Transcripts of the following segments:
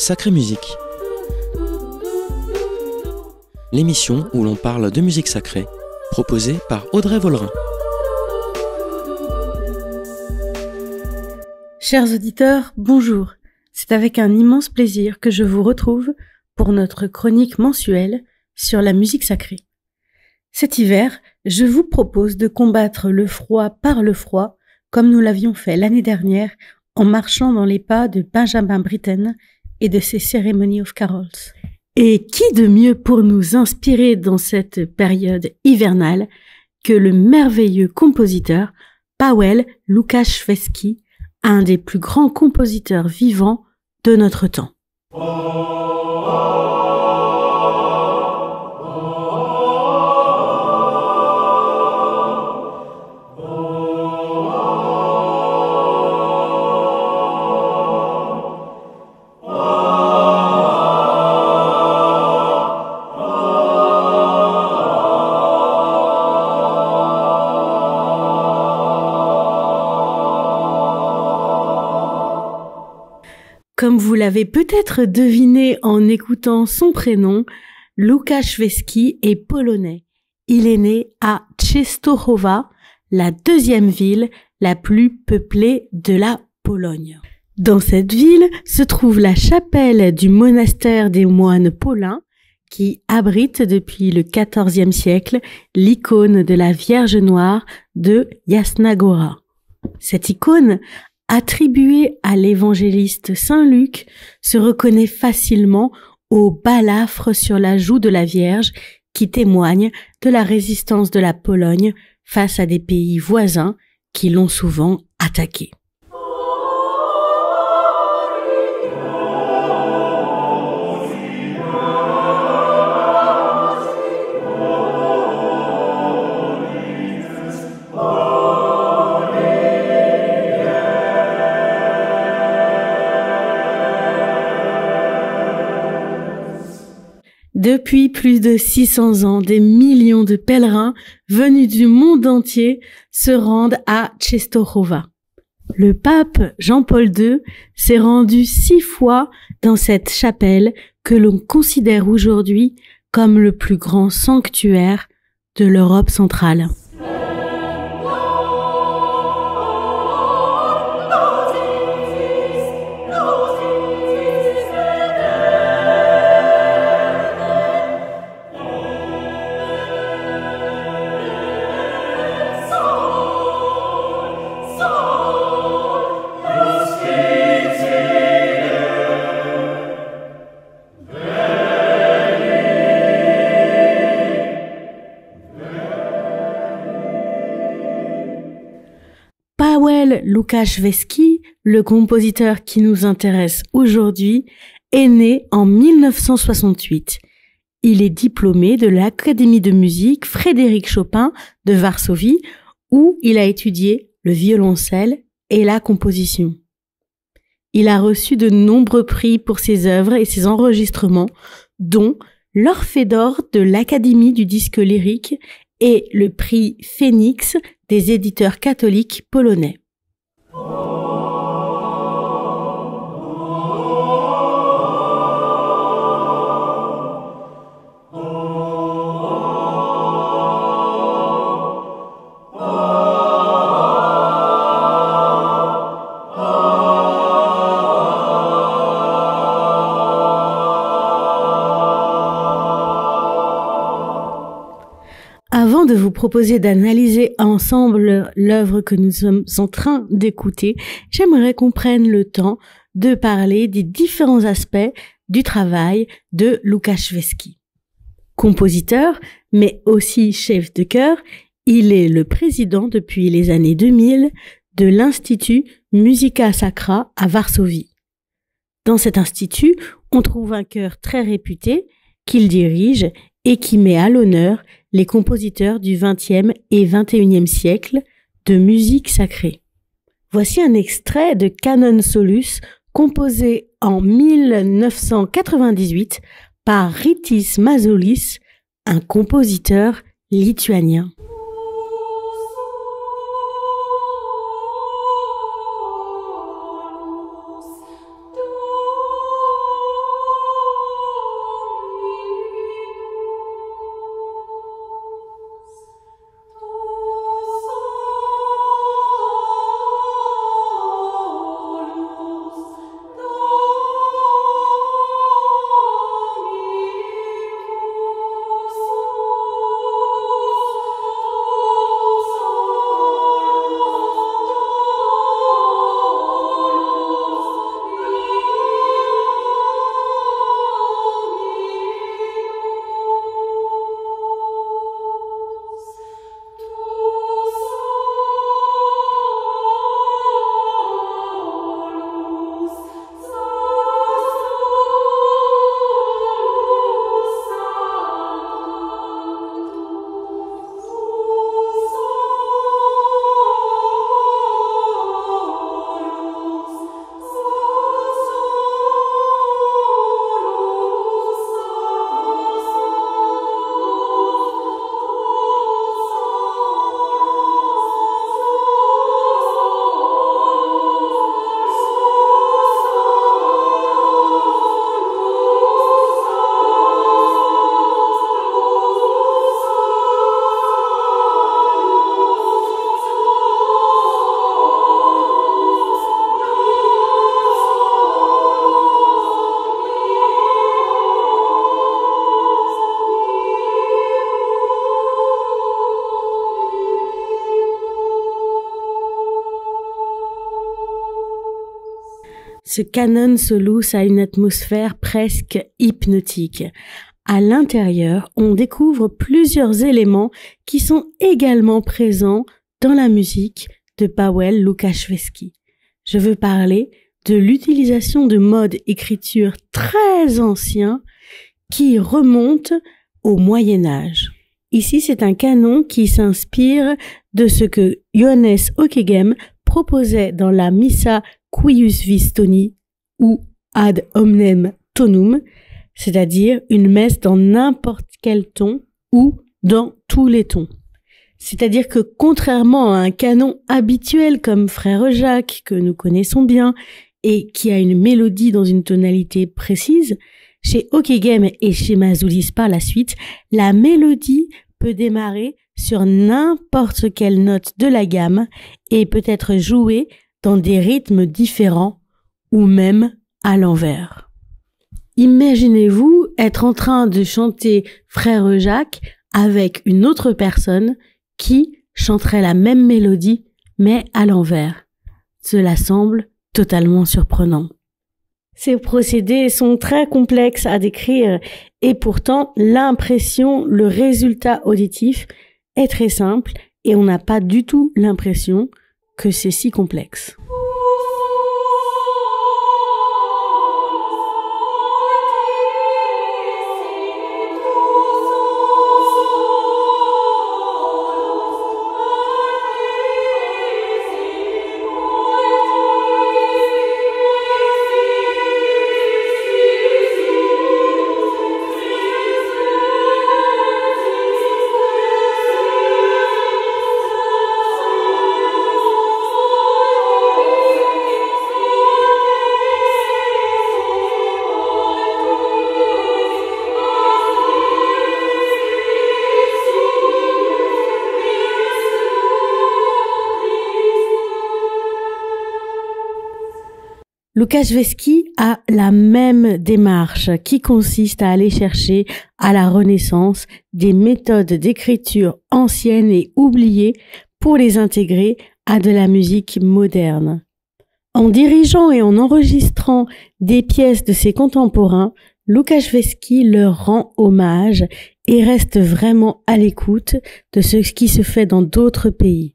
Sacrée Musique. L'émission où l'on parle de musique sacrée, proposée par Audrey Vollerin. Chers auditeurs, bonjour. C'est avec un immense plaisir que je vous retrouve pour notre chronique mensuelle sur la musique sacrée. Cet hiver, je vous propose de combattre le froid par le froid, comme nous l'avions fait l'année dernière en marchant dans les pas de Benjamin Britten et de ses Ceremony of Carols. Et qui de mieux pour nous inspirer dans cette période hivernale que le merveilleux compositeur Paweł Łukasiewski, un des plus grands compositeurs vivants de notre temps. Comme vous l'avez peut-être deviné en écoutant son prénom, Łukasiewski est polonais. Il est né à Częstochowa, la deuxième ville la plus peuplée de la Pologne. Dans cette ville se trouve la chapelle du monastère des moines paulins qui abrite depuis le XIVe siècle l'icône de la Vierge Noire de Jasna Góra. Cette icône, attribuée à l'évangéliste Saint Luc, se reconnaît facilement au balafre sur la joue de la Vierge qui témoigne de la résistance de la Pologne face à des pays voisins qui l'ont souvent attaquée. Depuis plus de 600 ans, des millions de pèlerins venus du monde entier se rendent à Częstochowa. Le pape Jean-Paul II s'est rendu 6 fois dans cette chapelle que l'on considère aujourd'hui comme le plus grand sanctuaire de l'Europe centrale. Paweł Łukasiewski, le compositeur qui nous intéresse aujourd'hui, est né en 1968. Il est diplômé de l'Académie de musique Frédéric Chopin de Varsovie, où il a étudié le violoncelle et la composition. Il a reçu de nombreux prix pour ses œuvres et ses enregistrements, dont l'Orphée d'or de l'Académie du disque lyrique et le prix Phénix des éditeurs catholiques polonais. Avant de vous proposer d'analyser ensemble l'œuvre que nous sommes en train d'écouter, j'aimerais qu'on prenne le temps de parler des différents aspects du travail de Łukasiewski. Compositeur, mais aussi chef de chœur, il est le président depuis les années 2000 de l'Institut Musica Sacra à Varsovie. Dans cet institut, on trouve un chœur très réputé qu'il dirige et qui met à l'honneur les compositeurs du XXe et XXIe siècle de musique sacrée. Voici un extrait de Canon Solus composé en 1998 par Rytis Mazolis, un compositeur lituanien. Ce canon Solus a une atmosphère presque hypnotique. À l'intérieur, on découvre plusieurs éléments qui sont également présents dans la musique de Paweł Lukaszewski. Je veux parler de l'utilisation de modes d'écriture très anciens qui remontent au Moyen-Âge. Ici, c'est un canon qui s'inspire de ce que Johannes Ockeghem proposait dans la Missa Cuius Vis Toni ou Ad Omnem Tonum, c'est-à-dire une messe dans n'importe quel ton ou dans tous les tons. C'est-à-dire que contrairement à un canon habituel comme Frère Jacques, que nous connaissons bien, et qui a une mélodie dans une tonalité précise, chez Ockeghem et chez Masulis par la suite, la mélodie peut démarrer sur n'importe quelle note de la gamme et peut être jouée dans des rythmes différents ou même à l'envers. Imaginez-vous être en train de chanter Frère Jacques avec une autre personne qui chanterait la même mélodie mais à l'envers. Cela semble totalement surprenant. Ces procédés sont très complexes à décrire et pourtant l'impression, le résultat auditif est très simple et on n'a pas du tout l'impression que c'est si complexe. Lukaszewski a la même démarche qui consiste à aller chercher à la Renaissance des méthodes d'écriture anciennes et oubliées pour les intégrer à de la musique moderne. En dirigeant et en enregistrant des pièces de ses contemporains, Lukaszewski leur rend hommage et reste vraiment à l'écoute de ce qui se fait dans d'autres pays.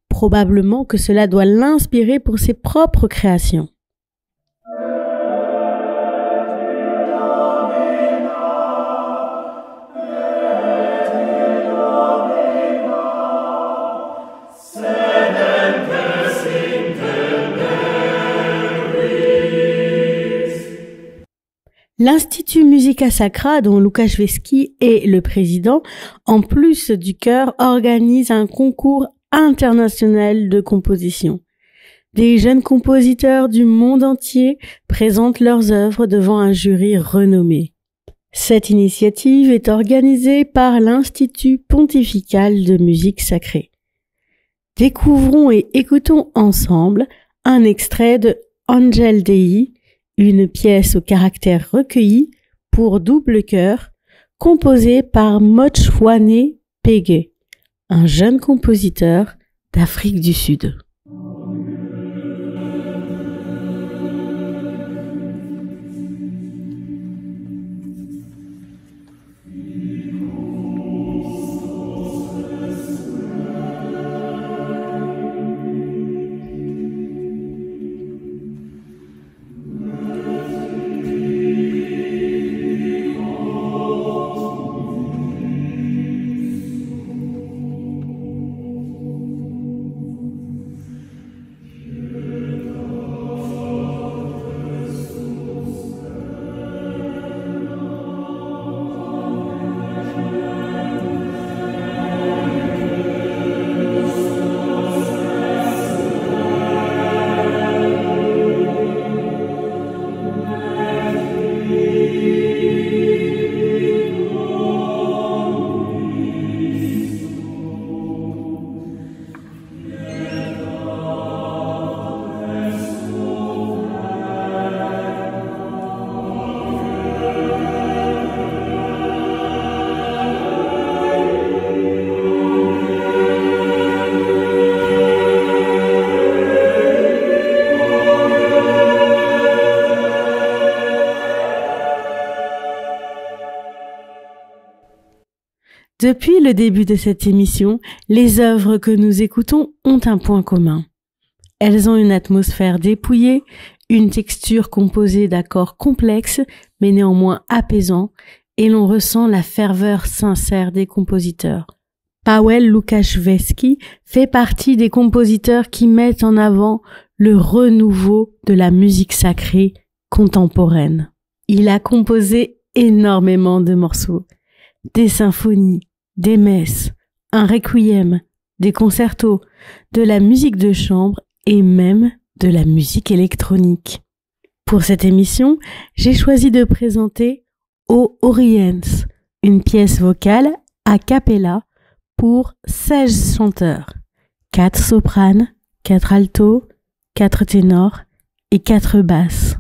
Probablement que cela doit l'inspirer pour ses propres créations. L'Institut Musica Sacra, dont Lukaszewski est le président, en plus du chœur, organise un concours international de composition. Des jeunes compositeurs du monde entier présentent leurs œuvres devant un jury renommé. Cette initiative est organisée par l'Institut pontifical de musique sacrée. Découvrons et écoutons ensemble un extrait de Angel Dei, une pièce au caractère recueilli pour double chœur, composée par Motshwane Pege, un jeune compositeur d'Afrique du Sud. Depuis le début de cette émission, les œuvres que nous écoutons ont un point commun. Elles ont une atmosphère dépouillée, une texture composée d'accords complexes mais néanmoins apaisants, et l'on ressent la ferveur sincère des compositeurs. Paweł Lukaszewski fait partie des compositeurs qui mettent en avant le renouveau de la musique sacrée contemporaine. Il a composé énormément de morceaux, des symphonies, des messes, un requiem, des concertos, de la musique de chambre et même de la musique électronique. Pour cette émission, j'ai choisi de présenter O Oriens, une pièce vocale a cappella pour 16 chanteurs, 4 sopranes, 4 altos, 4 ténors et 4 basses.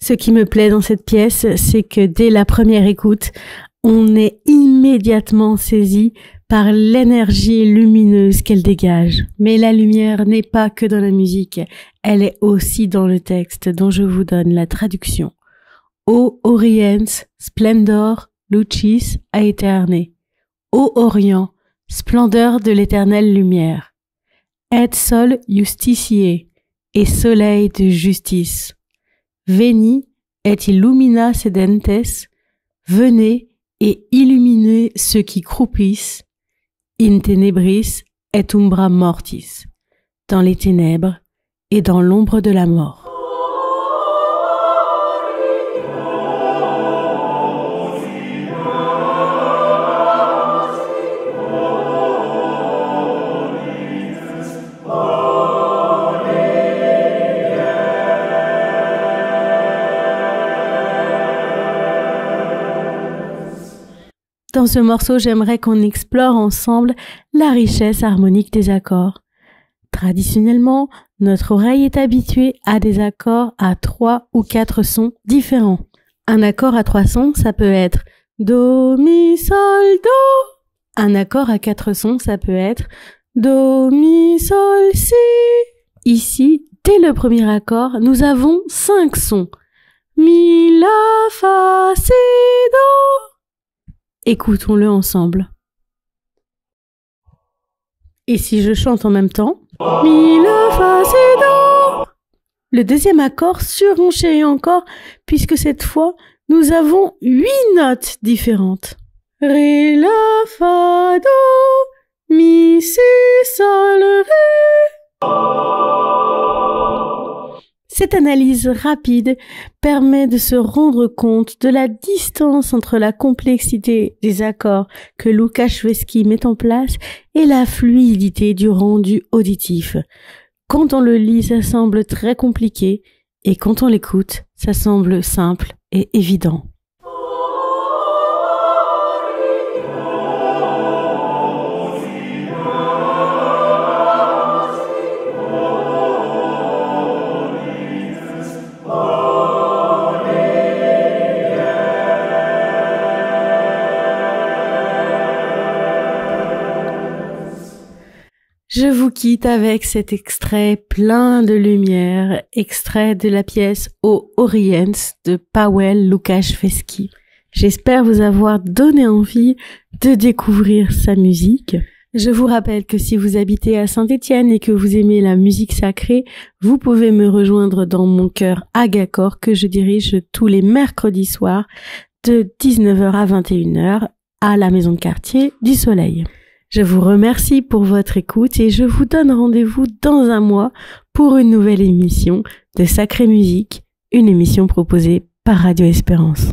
Ce qui me plaît dans cette pièce, c'est que dès la première écoute, on est immédiatement saisi par l'énergie lumineuse qu'elle dégage. Mais la lumière n'est pas que dans la musique, elle est aussi dans le texte dont je vous donne la traduction. O Oriens, splendor lucis aeterne. Ô Orient, splendeur de l'éternelle lumière. Et sol justitiae, et soleil de justice. Veni et illumina sedentes, venez et illuminez ceux qui croupissent, in tenebris et umbra mortis, dans les ténèbres et dans l'ombre de la mort. Dans ce morceau, j'aimerais qu'on explore ensemble la richesse harmonique des accords. Traditionnellement, notre oreille est habituée à des accords à 3 ou 4 sons différents. Un accord à 3 sons, ça peut être Do, Mi, Sol, Do. Un accord à 4 sons, ça peut être Do, Mi, Sol, Si. Ici, dès le premier accord, nous avons 5 sons. Mi, La, Fa, Si, Do. Écoutons-le ensemble. Et si je chante en même temps, Mi, La, Fa, Si, Do. Le deuxième accord surenchérit encore, puisque cette fois, nous avons 8 notes différentes. Ré, La, Fa, Do, Mi, Si, Sol, Ré. Cette analyse rapide permet de se rendre compte de la distance entre la complexité des accords que Lukaszewski met en place et la fluidité du rendu auditif. Quand on le lit, ça semble très compliqué, et quand on l'écoute, ça semble simple et évident. Je vous quitte avec cet extrait plein de lumière, extrait de la pièce O Oriens de Paweł Lukaszewski. J'espère vous avoir donné envie de découvrir sa musique. Je vous rappelle que si vous habitez à Saint-Étienne et que vous aimez la musique sacrée, vous pouvez me rejoindre dans mon chœur Agacor que je dirige tous les mercredis soirs de 19h à 21h à la Maison de Quartier du Soleil. Je vous remercie pour votre écoute et je vous donne rendez-vous dans un mois pour une nouvelle émission de Sacrée Musique, une émission proposée par Radio Espérance.